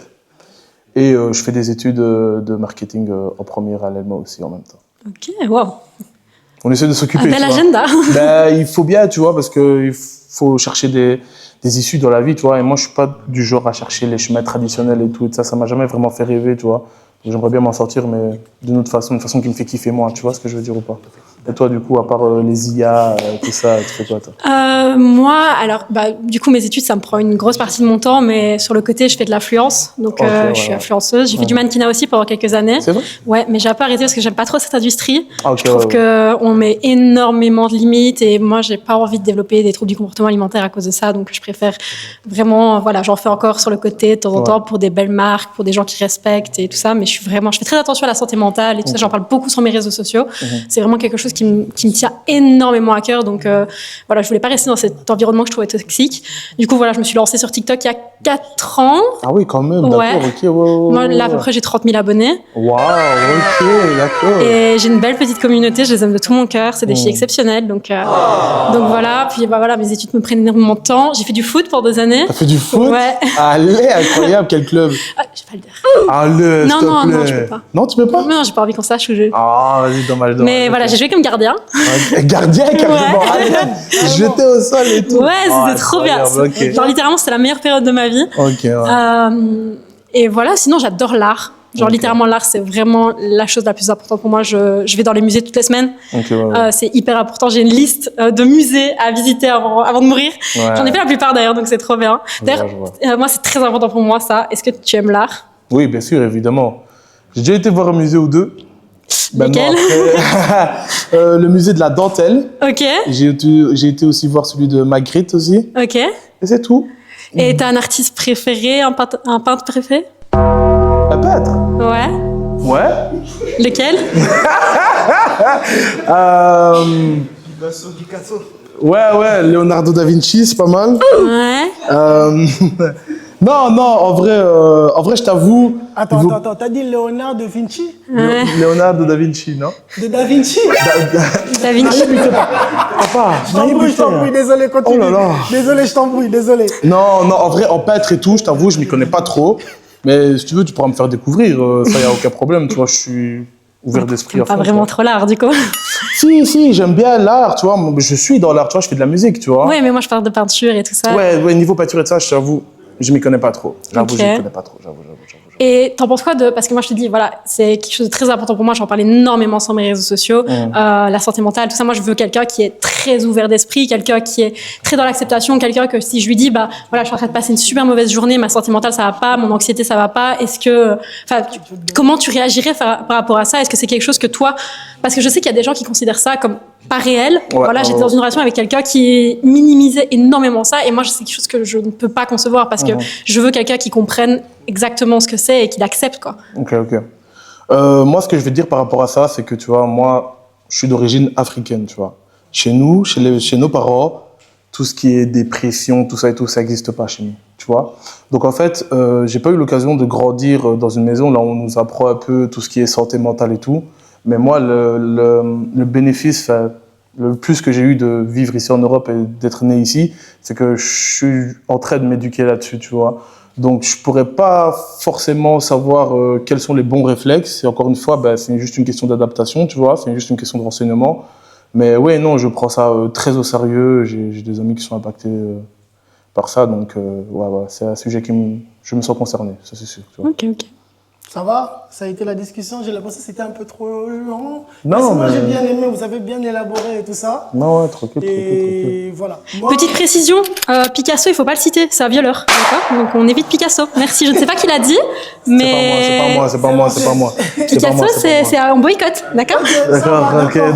Et je fais des études de marketing en première à l'ELMA aussi en même temps. Ok, wow. On essaie de s'occuper. Un bel agenda. Ben, il faut bien, tu vois, parce qu'il faut chercher des issues dans la vie, tu vois. Et moi, je suis pas du genre à chercher les chemins traditionnels et tout. Et ça m'a jamais vraiment fait rêver, tu vois. J'aimerais bien m'en sortir, mais d'une autre façon, une façon qui me fait kiffer moi, tu vois ce que je veux dire ou pas? Et toi, du coup, à part les IA, tout ça, tu fais quoi, toi? Moi, alors, du coup, mes études, ça me prend une grosse partie de mon temps, mais sur le côté, je fais de l'affluence. Donc, je suis influenceuse. J'ai fait du mannequinat aussi pendant quelques années. C'est vrai? Ouais, mais j'ai un peu arrêté parce que j'aime pas trop cette industrie. Okay, je trouve qu'on met énormément de limites et moi, j'ai pas envie de développer des troubles du comportement alimentaire à cause de ça. Donc, je préfère vraiment, voilà, j'en fais encore sur le côté de temps en temps pour des belles marques, pour des gens qui respectent et tout ça. Mais je fais très attention à la santé mentale et tout ça. J'en parle beaucoup sur mes réseaux sociaux. C'est vraiment quelque chose qui me tient énormément à cœur. Donc, voilà, je voulais pas rester dans cet environnement que je trouvais toxique. Du coup, voilà, je me suis lancée sur TikTok il y a 4 ans. Ah oui, quand même, ouais. D'accord, ok, ouais. Moi, là, à peu près, j'ai 30 000 abonnés. Waouh, ok, d'accord. Et j'ai une belle petite communauté, je les aime de tout mon cœur, c'est des filles exceptionnelles. Donc voilà, puis voilà, mes études me prennent énormément de temps. J'ai fait du foot pour 2 années. T'as fait du foot? Ouais. Allez, incroyable, quel club? Je vais pas le dire. Allez, s'il te plaît. Non, je peux pas. Non, tu peux pas? Non, j'ai pas envie qu'on sache où je... Ah, vas-y, dommage. Mais voilà, j'ai joué comme gardien. Gardien, carrément. Ouais. J'étais au sol et tout. Ouais, c'était trop bien. Okay. Genre, littéralement, c'était la meilleure période de ma vie. Ok, ouais. Et voilà, sinon, j'adore l'art. Genre, littéralement, l'art, c'est vraiment la chose la plus importante pour moi. Je vais dans les musées toutes les semaines. C'est hyper important. J'ai une liste de musées à visiter avant de mourir. Ouais. J'en ai fait la plupart, d'ailleurs, donc c'est trop bien. D'ailleurs, moi, c'est très important pour moi, ça. Est-ce que tu aimes l'art? Oui, bien sûr, évidemment. J'ai déjà été voir un musée ou deux. Lequel? Le musée de la dentelle. Ok. J'ai été aussi voir celui de Magritte aussi. Ok. Et c'est tout. Et t'as un artiste préféré, un peintre préféré? Un peintre? Ouais. Ouais. Lequel? Picasso. Ouais, Leonardo da Vinci, c'est pas mal. Ouais. Non, en vrai, je t'avoue. Attends, t'as dit Léonard de Vinci? Ouais. Leonardo da Vinci, non? De Da Vinci? Da Vinci. Papa, je t'en prie, désolé, continue. Oh là là. Désolé, je t'en prie, désolé. Non, en vrai, en peintre et tout, je t'avoue, je m'y connais pas trop. Mais si tu veux, tu pourras me faire découvrir, ça y a aucun problème, tu vois, je suis ouvert d'esprit. Pas vraiment trop l'art, du coup. Si, j'aime bien l'art, tu vois, je suis dans l'art, tu vois, je fais de la musique, tu vois. Ouais, mais moi, je parle de peinture et tout ça. Ouais, niveau peinture et tout ça, je t'avoue, je m'y connais pas trop. J'avoue, je m'y connais pas trop, j'avoue. Et t'en penses quoi parce que moi je te dis, voilà, c'est quelque chose de très important pour moi, j'en parle énormément sur mes réseaux sociaux, la santé mentale, tout ça. Moi, je veux quelqu'un qui est très ouvert d'esprit, quelqu'un qui est très dans l'acceptation, quelqu'un que si je lui dis, voilà, je suis en train de passer une super mauvaise journée, ma santé mentale ça va pas, mon anxiété ça va pas, comment tu réagirais par rapport à ça? Est-ce que c'est quelque chose que toi, parce que je sais qu'il y a des gens qui considèrent ça comme pas réel. Voilà, j'étais dans une relation avec quelqu'un qui minimisait énormément ça, et moi c'est quelque chose que je ne peux pas concevoir parce que je veux quelqu'un qui comprenne exactement ce que c'est et qui l'accepte, quoi. Ok. Moi, ce que je vais te dire par rapport à ça, c'est que tu vois, moi, je suis d'origine africaine, tu vois. Chez nous, chez nos parents, tout ce qui est dépression, tout ça n'existe pas chez nous, tu vois. Donc en fait, j'ai pas eu l'occasion de grandir dans une maison là où on nous apprend un peu tout ce qui est santé mentale et tout. Mais moi, le bénéfice le plus que j'ai eu de vivre ici en Europe et d'être né ici, c'est que je suis en train de m'éduquer là-dessus, tu vois. Donc, je pourrais pas forcément savoir quels sont les bons réflexes. Et encore une fois, c'est juste une question d'adaptation, tu vois. C'est juste une question de renseignement. Mais ouais, non, je prends ça très au sérieux. J'ai des amis qui sont impactés par ça. Donc, ouais, c'est un sujet je me sens concerné, ça c'est sûr. Tu vois. Ok. Ça va? Ça a été la discussion. J'ai l'impression que c'était un peu trop long. Non, mais j'ai bien aimé. Vous avez bien élaboré et tout ça. Non, ouais, tranquille. Et voilà. Moi, Petite précision, Picasso, il faut pas le citer, c'est un violeur, d'accord? Donc on évite Picasso. Merci, je ne sais pas qui l'a dit, mais... C'est pas moi. Picasso, c'est un boycott, d'accord?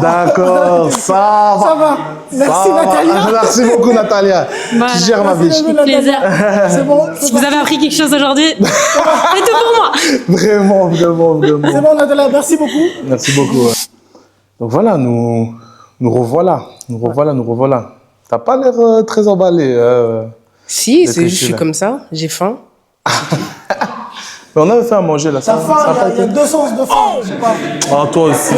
D'accord, ça va. Merci Natalia. Merci beaucoup Natalia. Voilà. Tu gères ma biche. Plaisir. C'est bon. Si vous avez appris quelque chose aujourd'hui, c'est tout pour moi. Vraiment. C'est bon Natalia, merci beaucoup. Merci beaucoup. Donc voilà, nous revoilà. T'as pas l'air très emballé. Si, c'est juste, je suis comme ça, j'ai faim. Mais on avait fait à manger là. T'as faim, il y a deux sens de faim, je sais pas. Ah, toi aussi.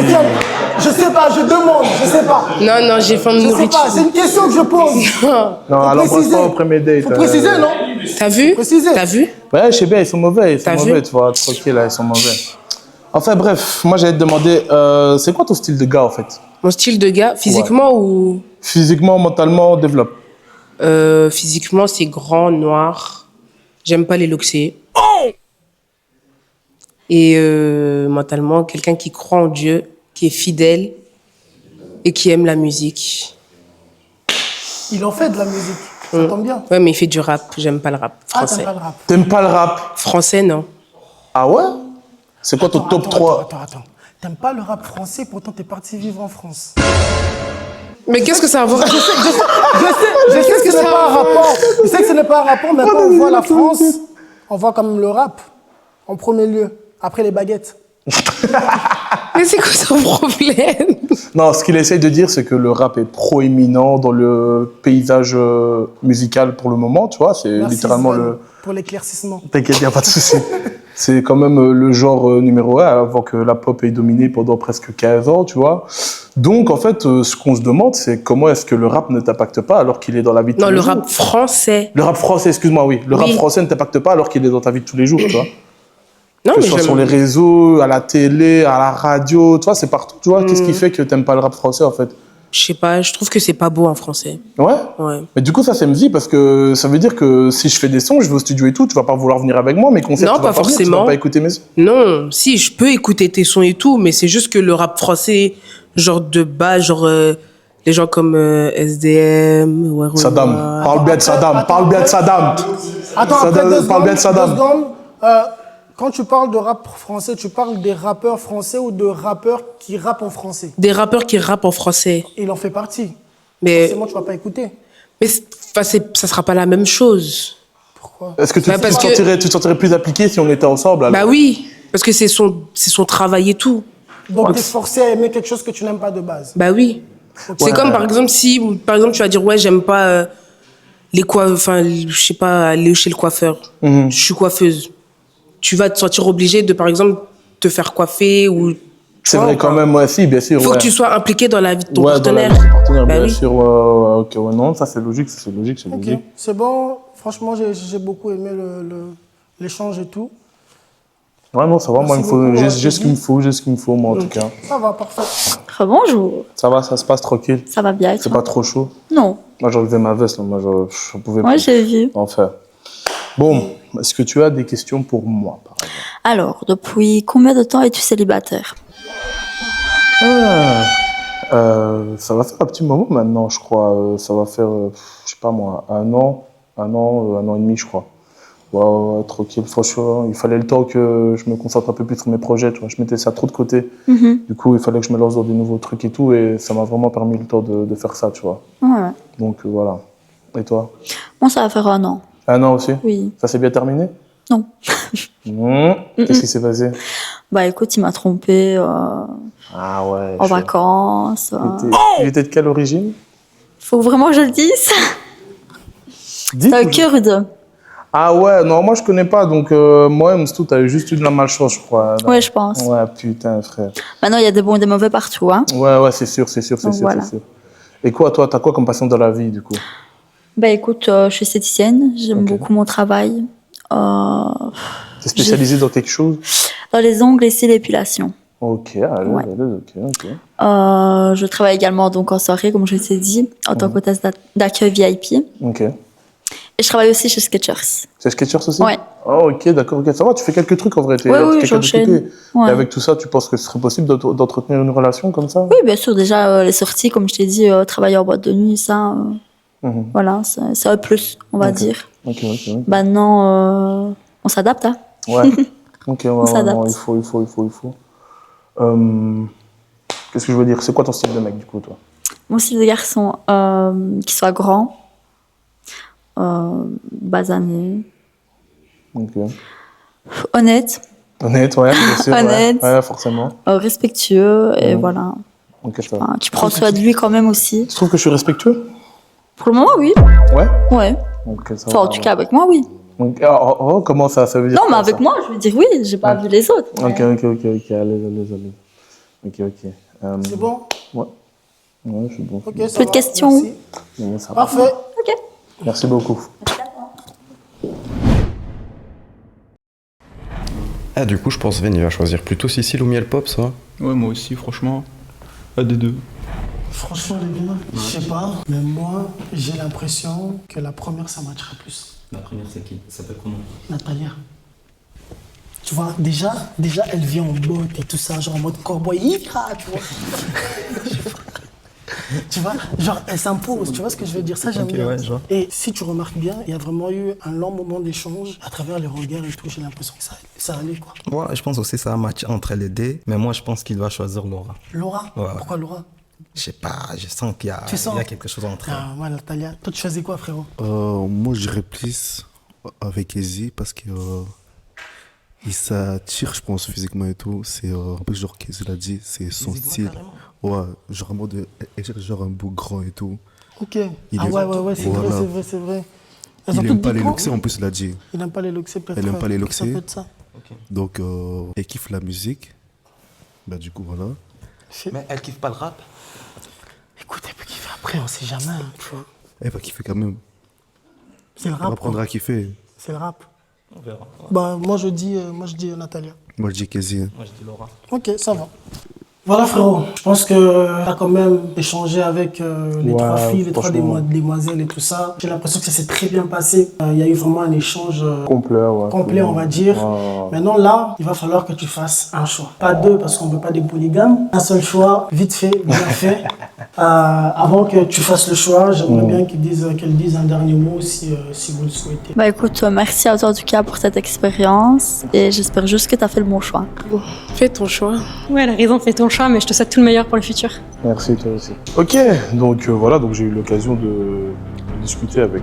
Je sais pas, je demande, je sais pas. Non, j'ai faim de Je sais nourriture. pas, c'est une question que je pose. Non, alors passe pas au premier date. Faut préciser, non? T'as vu? Préciser. T'as vu? Ouais, je sais bien, ils sont mauvais, T'as vu? tu vois, tranquille, là, ils sont mauvais. Enfin bref, moi j'allais te demander, c'est quoi ton style de gars en fait? Mon style de gars, physiquement ou... Physiquement, mentalement, développe. Physiquement, c'est grand, noir. J'aime pas les loxés. Et mentalement, quelqu'un qui croit en Dieu, qui est fidèle et qui aime la musique. Il en fait de la musique, ça tombe bien. Ouais, mais il fait du rap. J'aime pas le rap Ah, français. t'aimes pas le rap. T'aimes pas le rap? Français, non. Ah ouais? C'est quoi ton top 3? Attends. T'aimes pas le rap français, pourtant t'es parti vivre en France. Mais qu'est-ce que ça va? Je sais que ce n'est pas un rapport. Je sais que ce n'est pas un rapport, mais quand on voit la France, on voit quand même le rap en premier lieu, après les baguettes. Mais c'est quoi ton problème? Non, ce qu'il essaye de dire, c'est que le rap est proéminent dans le paysage musical pour le moment, tu vois. C'est Merci, littéralement Sven, le... pour l'éclaircissement. T'inquiète, il n'y a pas de souci. C'est quand même le genre numéro 1 avant que la pop ait dominé pendant presque 15 ans, tu vois. Donc, en fait, ce qu'on se demande, c'est comment est-ce que le rap ne t'impacte pas alors qu'il est dans la vie de tous Non, les le jours. rap français. Le rap français, excuse-moi, oui. Le rap français ne t'impacte pas alors qu'il est dans ta vie de tous les jours, tu vois. Non, que mais ce soit sur les réseaux, à la télé, à la radio, tu vois, c'est partout, tu vois. Qu'est-ce qui fait que t'aimes pas le rap français, en fait? Je sais pas, je trouve que c'est pas beau en français. Ouais? Ouais. Mais du coup, ça me dit parce que ça veut dire que si je fais des sons, je vais au studio et tout, tu vas pas vouloir venir avec moi, mes concerts, Non, tu vas pas venir, tu forcément. vas pas écouter mes sons. Non, si, je peux écouter tes sons et tout, mais c'est juste que le rap français, genre de base, genre les gens comme SDM, ouais, Saddam, parle bien de Saddam, parle bien de Saddam. Attends, Saddam, après deux parle bien de Saddam. secondes. Quand tu parles de rap français, tu parles des rappeurs français ou de rappeurs qui rappent en français? Des rappeurs qui rappent en français. Il en fait partie. Mais, Forcément, tu vas pas écouter. mais ça sera pas la même chose. Pourquoi? Est-ce que tu Bah, parce te sentirais plus appliqué si on était ensemble alors? Bah oui, parce que c'est son travail et tout. Donc, tu es forcé à aimer quelque chose que tu n'aimes pas de base. Bah oui. C'est comme par exemple si tu vas dire ouais, j'aime pas je sais pas, aller chez le coiffeur. Je suis coiffeuse. Tu vas te sentir obligé de par exemple te faire coiffer ou C'est vrai quand même, ouais, si, bien sûr. il faut ouais. que tu sois impliqué dans la vie de ton Ouais, partenaire. dans la vie de ton partenaire, Bah bien oui. sûr. Ok, ouais, non, ça c'est logique, c'est logique. Ok, c'est bon. Franchement, j'ai beaucoup aimé l'échange et tout. Ouais, non, ça va, moi, Merci il me faut, beaucoup, j'ai ce qu'il me faut, moi, en tout cas. Ça va, parfait. Rebonjour. Ça va, ça se passe tranquille. Ça va bien. et C'est toi? pas trop chaud. Non. Moi, j'ai enlevé ma veste, là. Moi, je pouvais Moi, plus. j'ai vu. Enfin. Bon, est-ce que tu as des questions pour moi, par exemple? Alors, depuis combien de temps es-tu célibataire? Ça va faire un petit moment maintenant, je crois. Ça va faire, je sais pas moi, un an et demi, je crois. Ouais, tranquille. Franchement, il fallait le temps que je me concentre un peu plus sur mes projets, tu vois. Je mettais ça trop de côté. Du coup, il fallait que je me lance dans des nouveaux trucs et tout, et ça m'a vraiment permis le temps de faire ça, tu vois. Ouais. Donc voilà. Et toi? Moi, ça va faire un an. Un an aussi? Oui. Ça s'est bien terminé? Non. Qu'est-ce qui s'est passé? Bah écoute, il m'a trompé Ah ouais. en vacances. Il était de quelle origine? Faut vraiment que je le dise. Dis C'est un toujours. Kurde. Ah ouais, non, moi je connais pas, donc moi, Mstou, t'as juste eu de la malchance, je crois. Ouais, je pense. Ouais, putain, frère. Maintenant, il y a des bons et des mauvais partout. Hein. Ouais, c'est sûr, Donc, voilà. Et quoi, toi, t'as quoi comme passion dans la vie, du coup? Bah écoute, je suis esthéticienne, j'aime beaucoup mon travail. T'es spécialisée dans quelque chose? Dans les ongles et l'épilation. Ok, allez, Ouais. ok. Je travaille également donc en soirée, comme je t'ai dit, en tant qu'hôtesse d'accueil VIP. Ok. Et je travaille aussi chez Skechers. C'est Skechers aussi? Ouais. Oh, ok, d'accord, ok. Ça va, tu fais quelques trucs en vrai. T'es Oui, quelqu'un j'enchaîne. d'occupé. Ouais. Et avec tout ça, tu penses que ce serait possible d'entretenir une relation comme ça? Oui, bien sûr. Déjà, les sorties, comme je t'ai dit, travailler en boîte de nuit, ça, voilà, c'est un plus, on va dire. Ok. Maintenant, on s'adapte, hein. Ouais. Ok, ouais, On s'adapte. non, il faut. Qu'est-ce que je veux dire? C'est quoi ton style de mec, du coup, toi? Mon style de garçon, qui soit grand, basané, Ok. honnête, Honnête, ouais, bien sûr. Honnête. Ouais, forcément. respectueux, et voilà. Ok, ça va. Enfin, tu prends soin de lui quand même aussi. Tu trouves que je suis respectueux? Pour le moment, oui. Ouais. Ouais. Ok, ça Enfin, va. en tout cas, avec moi, oui. Donc, comment ça veut dire? Non, mais quoi, avec ça? moi, je veux dire oui, j'ai pas vu les autres. Ok, allez. Ok. C'est bon? Ouais, je suis bon. Ok, ça Plus de va, questions? merci. Ouais, ça va. Parfait. Ok. Merci beaucoup. Ah, du coup, je pense Sven, il va choisir plutôt Cécile ou Miel Pop, ça. Ouais, moi aussi, franchement. Un des deux. Franchement, les gars, je sais pas, mais moi, j'ai l'impression que la première, ça matchera plus. La première, c'est qui? Ça s'appelle comment? Natalia. Tu vois, déjà, elle vient en botte et tout ça, genre en mode cowboy, Ira, tu vois. Tu vois, genre, elle s'impose, tu vois ce que je veux dire? Ça, j'aime bien. ouais, je vois. Et si tu remarques bien, il y a vraiment eu un long moment d'échange à travers les regards et tout. J'ai l'impression que ça allait, quoi. Moi, je pense aussi que c'est un match entre les deux, mais moi, je pense qu'il va choisir Laura. Laura? Ouais. Pourquoi Laura? Je sais pas, je sens qu'il y a, Tu sens? il y a quelque chose entre eux. Ah, ouais, Natalia. Toi, tu faisais quoi, frérot? Moi, je dirais plus avec Izzy parce que il s'attire, je pense, physiquement et tout. C'est un peu genre qu'Izzy l'a dit, c'est son style. Ouais, genre en mode, genre un beau grand et tout. Ok. Ouais, c'est vrai, c'est vrai. Elles ont Il toutes aime pas dit les quoi? loxés, en plus, il a dit. Il n'aime pas les loxés, peut-être. Elle aime pas les loxés. Ça peut être ça. Donc, elle kiffe la musique. Bah, du coup, voilà. Mais elle kiffe pas le rap? Écoute, elle peut kiffer après, on sait jamais, hein, tu vois. Elle va kiffer quand même. C'est le Elle va rap. apprendre quoi. à kiffer. C'est le rap. On verra. Bah, moi, je dis Natalia. Moi, je dis qu'Izzy. Moi, je dis Laura. Ok, ça va. Voilà, frérot. Je pense que tu as quand même échangé avec les trois filles, les trois franchement. demoiselles et tout ça. J'ai l'impression que ça s'est très bien passé. Il y a eu vraiment un échange Complet, on va dire. Ouais. Maintenant, là, il va falloir que tu fasses un choix. Pas deux, parce qu'on ne veut pas des polygames. Un seul choix, vite fait, bien fait. Avant que tu fasses le choix, j'aimerais bien qu'elle dise un dernier mot si vous le souhaitez. Bah écoute, merci à toi en tout cas pour cette expérience et j'espère juste que tu as fait le bon choix. Bon, fais ton choix. Ouais, elle a raison, fais ton choix, mais je te souhaite tout le meilleur pour le futur. Merci, toi aussi. Ok, donc voilà, donc j'ai eu l'occasion de discuter avec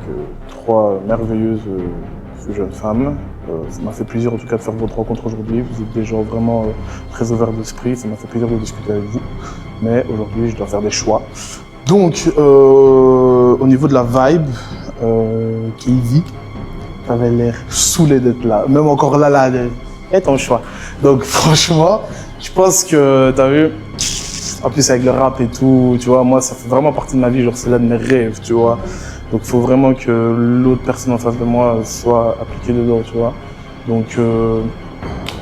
trois merveilleuses jeunes femmes. Ça m'a fait plaisir en tout cas de faire votre rencontre aujourd'hui. Vous êtes des gens vraiment très ouverts d'esprit, ça m'a fait plaisir de discuter avec vous. Mais aujourd'hui, je dois faire des choix. Donc, au niveau de la vibe, Kizzy, t'avais l'air saoulé d'être là. Même encore là, et ton choix. Donc franchement, je pense que, t'as vu, en plus avec le rap et tout, tu vois, moi ça fait vraiment partie de ma vie, genre c'est l'un de mes rêves, tu vois. Donc il faut vraiment que l'autre personne en face de moi soit appliquée dedans, tu vois. Donc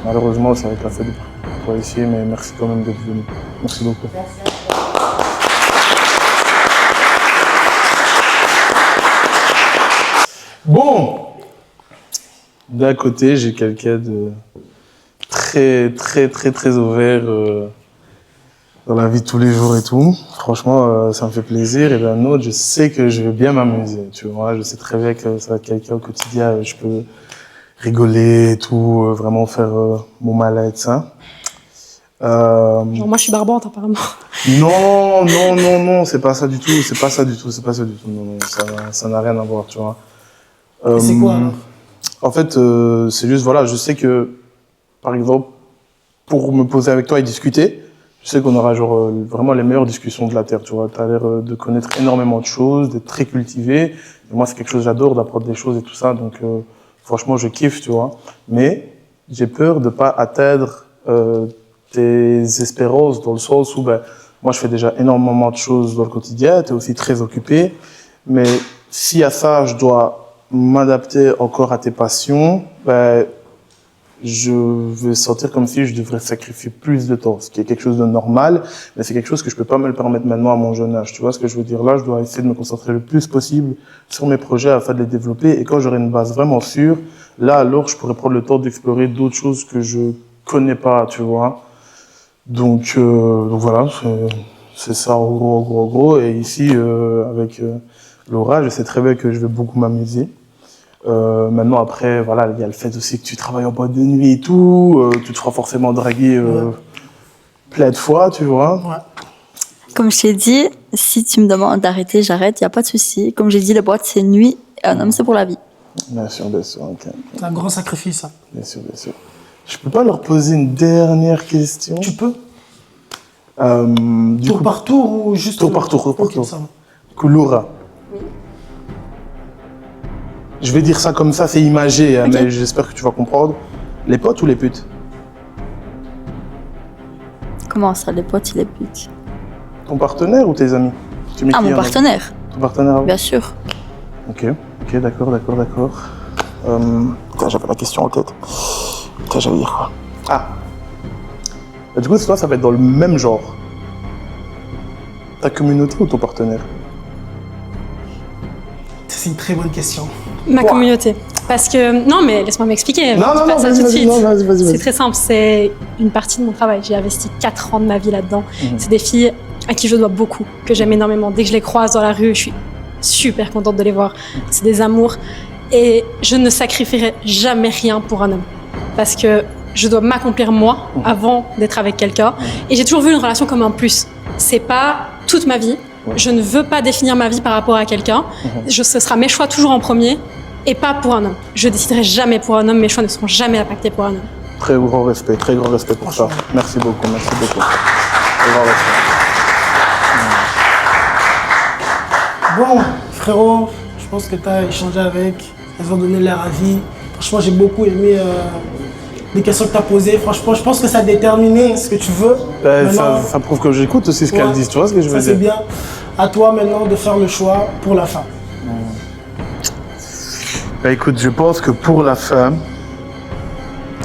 malheureusement, ça va être la fête pour ici, mais merci quand même d'être venu. Merci beaucoup. Bon, d'un côté, j'ai quelqu'un de très ouvert dans la vie de tous les jours et tout. Franchement, ça me fait plaisir. Et d'un autre, je sais que je vais bien m'amuser, tu vois. Je sais très bien que ça va être quelqu'un au quotidien, je peux rigoler et tout, vraiment faire mon mal à être ça. Genre, moi, je suis barbante, apparemment. Non, c'est pas ça du tout, non, ça n'a rien à voir, tu vois. C'est quoi alors? En fait, c'est juste, voilà, je sais que, par exemple, pour me poser avec toi et discuter, je sais qu'on aura genre vraiment les meilleures discussions de la Terre, tu vois. T'as l'air de connaître énormément de choses, d'être très cultivé. Et moi, c'est quelque chose que j'adore, d'apprendre des choses et tout ça, donc franchement, je kiffe, tu vois. Mais j'ai peur de pas atteindre tes espérances dans le sens où, ben, moi, je fais déjà énormément de choses dans le quotidien, tu es aussi très occupé. Mais si à ça, je dois m'adapter encore à tes passions, ben, je vais sentir comme si je devrais sacrifier plus de temps, ce qui est quelque chose de normal, mais c'est quelque chose que je peux pas me le permettre maintenant à mon jeune âge. Tu vois ce que je veux dire? Là, je dois essayer de me concentrer le plus possible sur mes projets afin de les développer. Et quand j'aurai une base vraiment sûre, là, alors, je pourrais prendre le temps d'explorer d'autres choses que je connais pas, tu vois. Donc voilà, c'est ça en gros. Et ici, avec Laura, je sais très bien que je vais beaucoup m'amuser. Maintenant, après, voilà, il y a le fait aussi que tu travailles en boîte de nuit et tout. Tu te feras forcément draguer plein de fois, tu vois. Ouais. Comme je t'ai dit, si tu me demandes d'arrêter, j'arrête, il n'y a pas de souci. Comme j'ai dit, les boîtes, c'est nuit, et un homme, c'est pour la vie. Bien sûr, ok. C'est un grand sacrifice, ça. Bien sûr. Je peux pas leur poser une dernière question? Tu peux. Tour par tour ou juste... Tour par tour. Ok, ça va. Laura. Je vais dire ça comme ça, c'est imagé, hein, mais j'espère que tu vas comprendre. Les potes ou les putes? Comment ça, les potes, les putes? Ton partenaire ou tes amis? Mon partenaire. Ton partenaire? Bien sûr. Ok, d'accord. Putain, j'avais la question en tête. Putain, j'allais dire quoi? Ah. Du coup, toi, ça va être dans le même genre. Ta communauté ou ton partenaire? C'est une très bonne question. Ma communauté. Parce que, non, mais laisse-moi m'expliquer. Non, vas-y. C'est très simple, c'est une partie de mon travail. J'ai investi 4 ans de ma vie là-dedans. C'est des filles à qui je dois beaucoup, que j'aime énormément. Dès que je les croise dans la rue, je suis super contente de les voir. C'est des amours. Et je ne sacrifierai jamais rien pour un homme. Parce que je dois m'accomplir moi avant d'être avec quelqu'un. Et j'ai toujours vu une relation comme un plus. C'est pas toute ma vie. Je ne veux pas définir ma vie par rapport à quelqu'un. Ce sera mes choix toujours en premier et pas pour un homme. Je déciderai jamais pour un homme. Mes choix ne seront jamais impactés pour un homme. Très grand respect pour ça. Merci beaucoup. Très grand respect. Bon, frérot, je pense que tu as échangé avec. Elles ont donné leur avis. Franchement, j'ai beaucoup aimé les questions que tu as posées. Franchement, je pense que ça a déterminé ce que tu veux. Ça prouve que j'écoute aussi ce qu'elles disent. Tu vois ce que je veux dire? C'est bien. À toi maintenant de faire le choix pour la fin. Écoute, je pense que pour la fin,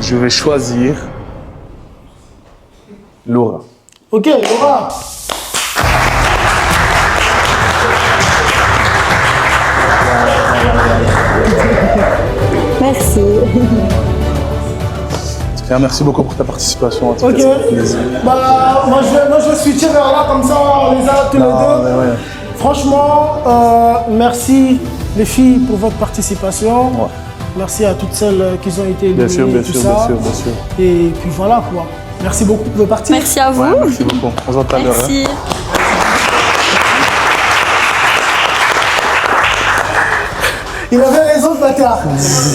je vais choisir Laura. Ok, Laura. Merci. Merci beaucoup pour ta participation. Ok. Bah, moi je vais switcher vers là, comme ça on les a tous les deux. Ouais. Franchement, merci les filles pour votre participation. Ouais. Merci à toutes celles qui ont été éliminées. Bien sûr. Et puis voilà quoi. Merci beaucoup, vous pouvez partir. Merci à vous. Ouais, merci beaucoup. On se voit tout à l'heure. Merci. Il avait raison, ce bâtard.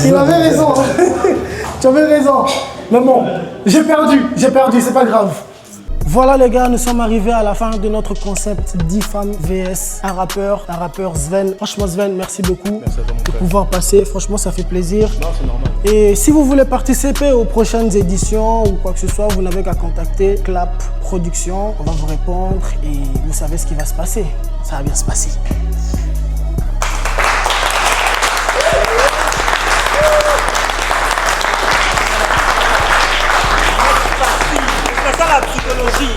Il avait raison. Tu avais raison. Mais bon, j'ai perdu, c'est pas grave. Voilà les gars, nous sommes arrivés à la fin de notre concept 10 femmes vs un rappeur, Sven. Franchement Sven, merci beaucoup de pouvoir passer, franchement ça fait plaisir. Non, c'est normal. Et si vous voulez participer aux prochaines éditions ou quoi que ce soit, vous n'avez qu'à contacter Clap Production. On va vous répondre et vous savez ce qui va se passer. Ça va bien se passer. C'est ça la psychologie.